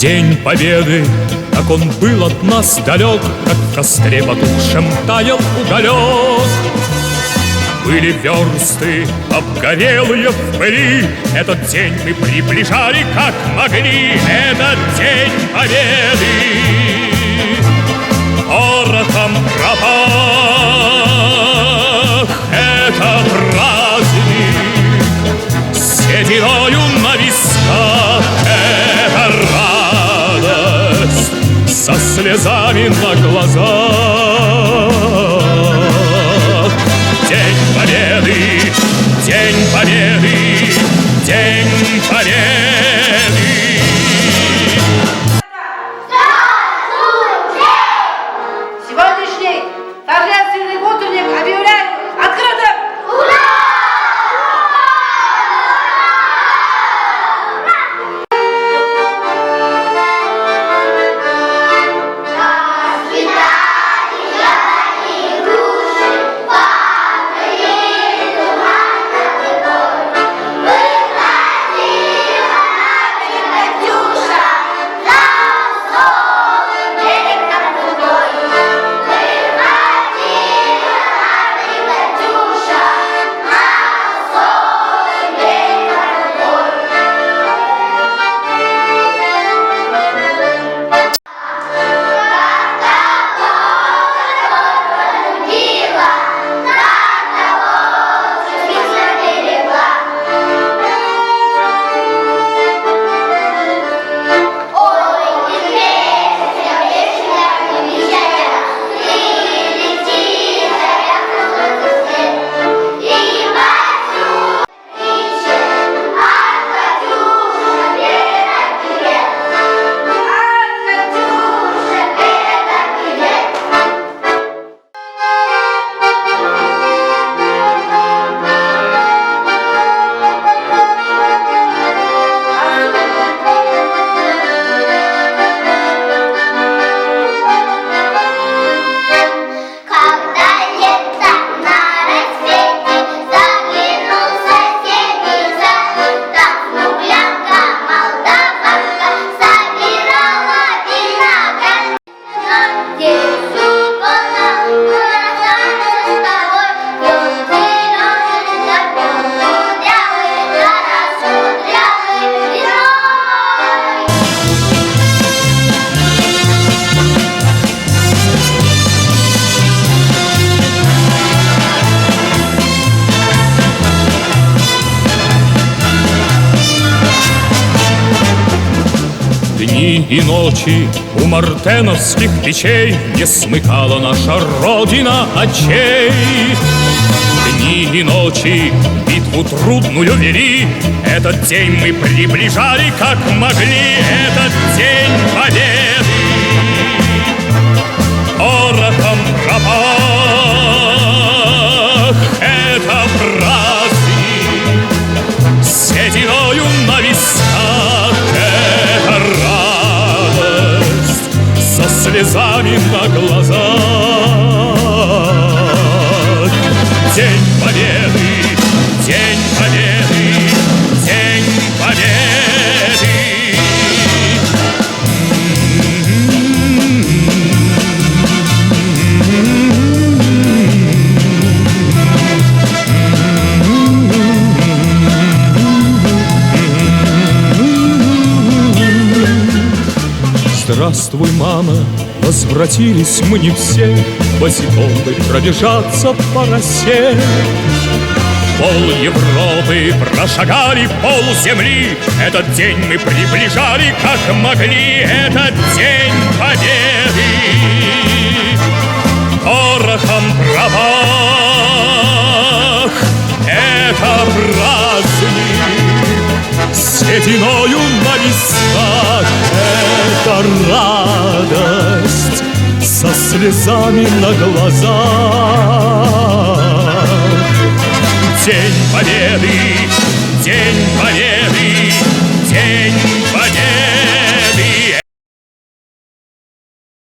День Победы, как он был от нас далек, как в костре потухшем таял уголек. Были версты обгорелые в пыли, этот день мы приближали как могли. Этот день Победы порохом пропах. Это праздник с сединою на висках. Это радость со слезами на глазах. День Победы, День Победы, День Победы. Сегодняшний торжественный утренник объявляю открытым! Ура! Дни и ночи у мартеновских печей не смыкала наша Родина очей. Дни и ночи битву трудную вели, этот день мы приближали как могли. Этот день Победы порохом пропах. Это праздник с сединою на висках. Это радость со слезами на глазах. День Победы, День Победы, День Победы. Здравствуй, мама, возвратились мы не все, босиком бы пробежаться по росе. Пол Европы прошагали, пол земли, этот день мы приближали как могли. Этот день Победы порохом пропах. Это праздник с сединою на висках. Это радость со слезами на глазах. День Победы, День Победы,